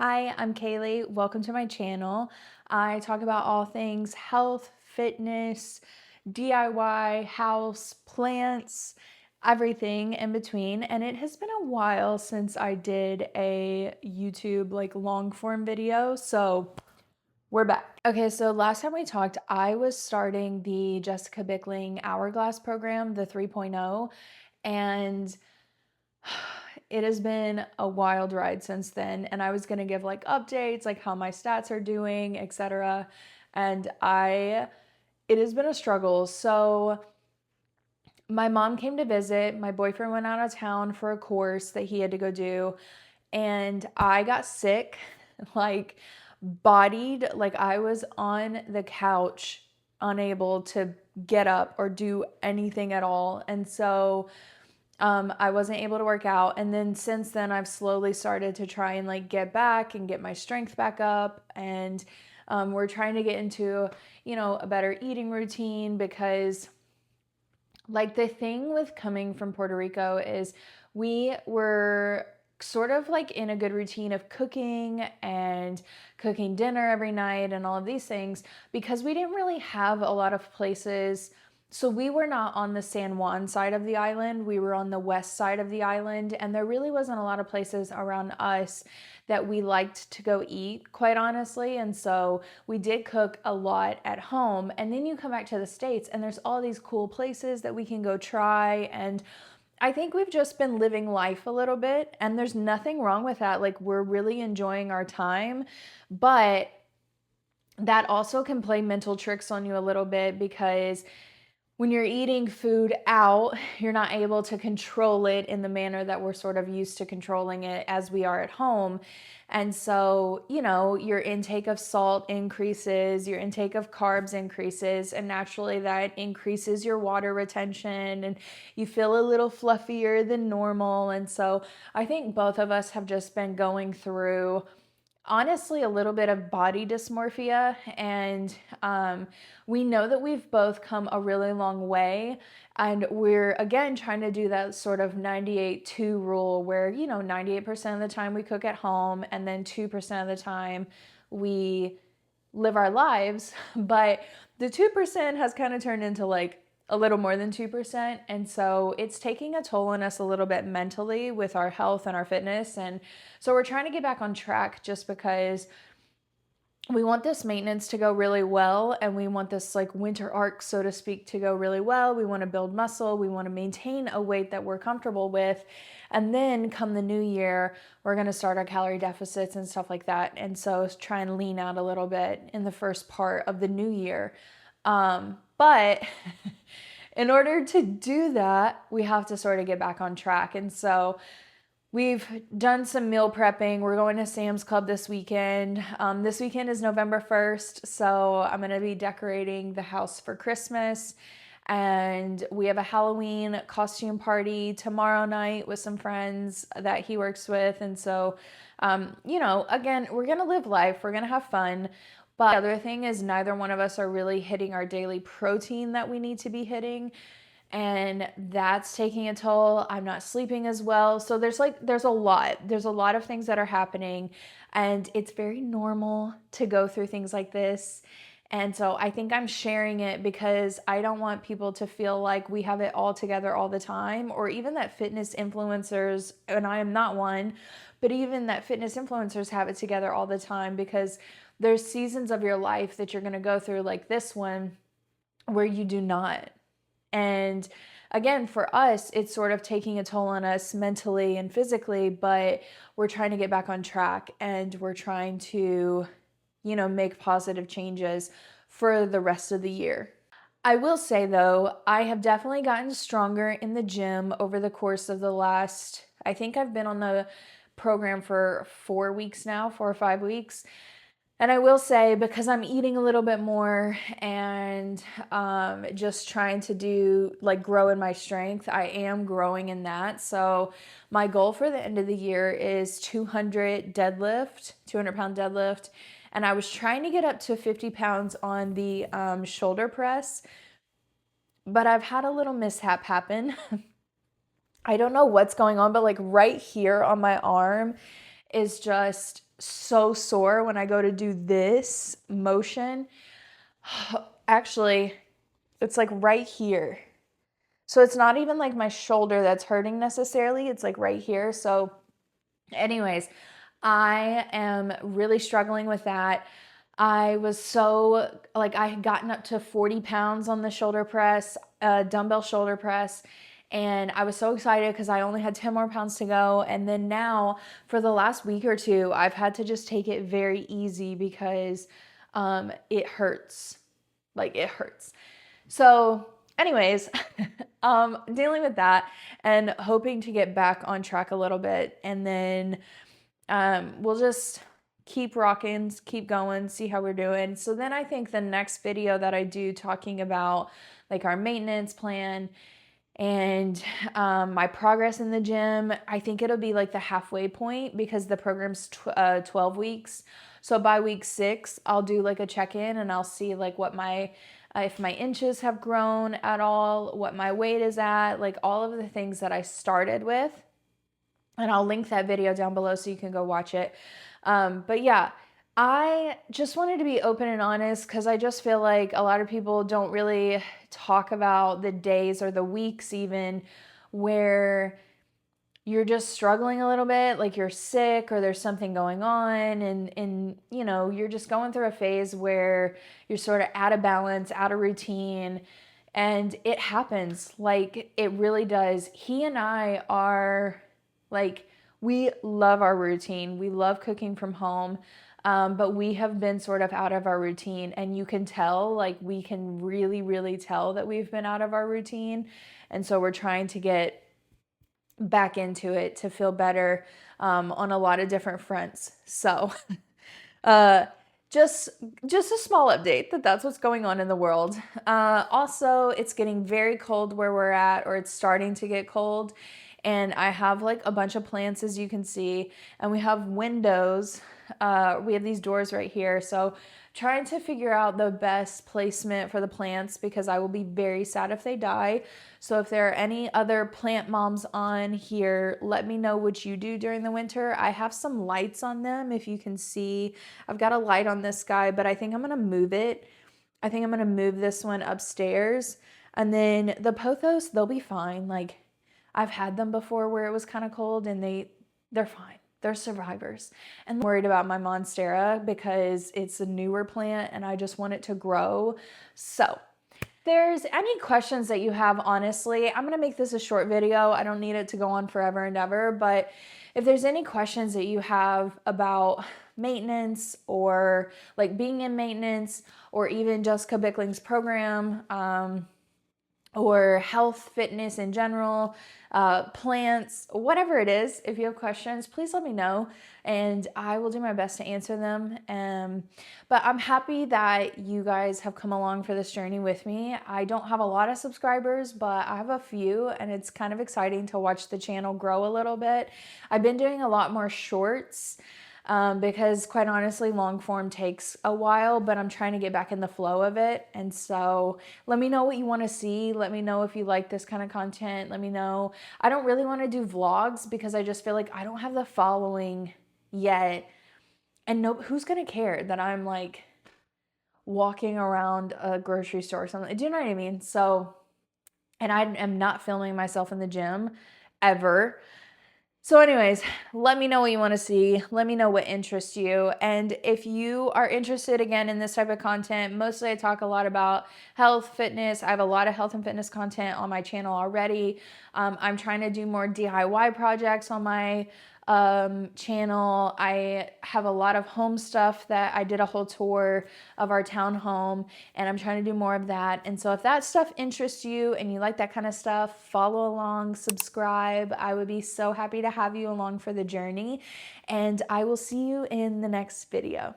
Hi, I'm Kaylee. Welcome to my channel. I talk about all things health, fitness, DIY, house, plants, everything in between. And it has been a while since I did a YouTube long form video. So we're back. Okay, so last time we talked, I was starting the Jessica Bickling Hourglass program, the 3.0, and it has been a wild ride since then, and I was going to give updates, like how my stats are doing, etc. And it has been a struggle. So my mom came to visit, my boyfriend went out of town for a course that he had to go do, and I got sick, like bodied, like I was on the couch unable to get up or do anything at all. And so I wasn't able to work out. And then since then, I've slowly started to try and get back and get my strength back up. And we're trying to get into, a better eating routine because the thing with coming from Puerto Rico is we were sort of in a good routine of cooking and cooking dinner every night and all of these things because we didn't really have a lot of places. So we were not on the San Juan side of the island. We were on the west side of the island, and there really wasn't a lot of places around us that we liked to go eat, quite honestly. And so we did cook a lot at home. And then you come back to the States and there's all these cool places that we can go try. And I think we've just been living life a little bit, and there's nothing wrong with that. We're really enjoying our time, but that also can play mental tricks on you a little bit because when you're eating food out, you're not able to control it in the manner that we're sort of used to controlling it as we are at home. And so, your intake of salt increases, your intake of carbs increases, and naturally that increases your water retention and you feel a little fluffier than normal. And so I think both of us have just been going through honestly a little bit of body dysmorphia, and we know that we've both come a really long way, and we're again trying to do that sort of 98-2 rule where 98% of the time we cook at home and then 2% of the time we live our lives. But the 2% has kind of turned into a little more than 2%. And so it's taking a toll on us a little bit mentally with our health and our fitness. And so we're trying to get back on track just because we want this maintenance to go really well, and we want this winter arc, so to speak, to go really well. We want to build muscle. We want to maintain a weight that we're comfortable with. And then come the new year, we're going to start our calorie deficits and stuff like that. And so try and lean out a little bit in the first part of the new year. But in order to do that, we have to sort of get back on track. And so we've done some meal prepping. We're going to Sam's Club this weekend. This weekend is November 1st, so I'm going to be decorating the house for Christmas. And we have a Halloween costume party tomorrow night with some friends that he works with. And so, again, we're going to live life. We're going to have fun. But the other thing is neither one of us are really hitting our daily protein that we need to be hitting. And that's taking a toll. I'm not sleeping as well. So there's a lot of things that are happening, and it's very normal to go through things like this. And so I think I'm sharing it because I don't want people to feel like we have it all together all the time, or even that fitness influencers, and I am not one, but even that fitness influencers have it together all the time, because there's seasons of your life that you're going to go through, like this one, where you do not. And again, for us, it's sort of taking a toll on us mentally and physically, but we're trying to get back on track, and we're trying to, make positive changes for the rest of the year. I will say though, I have definitely gotten stronger in the gym over the course of the last, I think I've been on the program for 4 weeks now, 4 or 5 weeks. And I will say, because I'm eating a little bit more and just trying to do grow in my strength, I am growing in that. So my goal for the end of the year is 200 pound deadlift. And I was trying to get up to 50 pounds on the shoulder press, but I've had a little mishap happen. I don't know what's going on, but right here on my arm is just so sore when I go to do this motion. Actually, it's like right here. So it's not even like my shoulder that's hurting necessarily. It's like right here. So anyways, I am really struggling with that. I was so, like, I had gotten up to 40 pounds on the shoulder press, dumbbell shoulder press. And I was so excited because I only had 10 more pounds to go. And then now for the last week or two, I've had to just take it very easy because it hurts. Like, it hurts. So anyways, dealing with that and hoping to get back on track a little bit. And then we'll just keep rocking, keep going, see how we're doing. So then I think the next video that I do talking about like our maintenance plan and my progress in the gym, I think it'll be like the halfway point because the program's 12 weeks. So by week 6, I'll do like a check-in and I'll see like what my if my inches have grown at all, what my weight is at, like all of the things that I started with. And I'll link that video down below so you can go watch it. But yeah, I just wanted to be open and honest because I just feel like a lot of people don't really talk about the days or the weeks even where you're just struggling a little bit, like you're sick or there's something going on and you know, you're just going through a phase where you're sort of out of balance, out of routine, and it happens. Like it really does. He and I are like, we love our routine. We love cooking from home. But we have been sort of out of our routine, and you can tell, like we can really, really tell that we've been out of our routine. And so we're trying to get back into it to feel better on a lot of different fronts. So just a small update that's what's going on in the world. Also, it's getting very cold where we're at, or it's starting to get cold. And I have like a bunch of plants, as you can see, and we have windows. We have these doors right here. So trying to figure out the best placement for the plants because I will be very sad if they die. So if there are any other plant moms on here, let me know what you do during the winter. I have some lights on them. If you can see, I've got a light on this guy, but I think I'm going to move it. I think I'm going to move this one upstairs. And then the pothos, they'll be fine. Like I've had them before where it was kind of cold and they're fine. They're survivors. And I'm worried about my monstera because it's a newer plant and I just want it to grow. So if there's any questions that you have, honestly, I'm going to make this a short video. I don't need it to go on forever and ever, but if there's any questions that you have about maintenance or like being in maintenance or even Jessica Bickling's program, or health, fitness in general, plants, whatever it is, if you have questions, please let me know and I will do my best to answer them. But I'm happy that you guys have come along for this journey with me. I don't have a lot of subscribers, but I have a few and it's kind of exciting to watch the channel grow a little bit. I've been doing a lot more shorts. Because quite honestly, long form takes a while, but I'm trying to get back in the flow of it. And so let me know what you want to see. Let me know if you like this kind of content. Let me know. I don't really want to do vlogs because I just feel like I don't have the following yet. And who's going to care that I'm like walking around a grocery store or something? Do you know what I mean? So, and I am not filming myself in the gym ever. So anyways, let me know what you want to see. Let me know what interests you. And if you are interested again in this type of content, mostly I talk a lot about health, fitness. I have a lot of health and fitness content on my channel already. I'm trying to do more DIY projects on my channel. I have a lot of home stuff that I did a whole tour of our townhome and I'm trying to do more of that. And so if that stuff interests you and you like that kind of stuff, follow along, subscribe. I would be so happy to have you along for the journey and I will see you in the next video.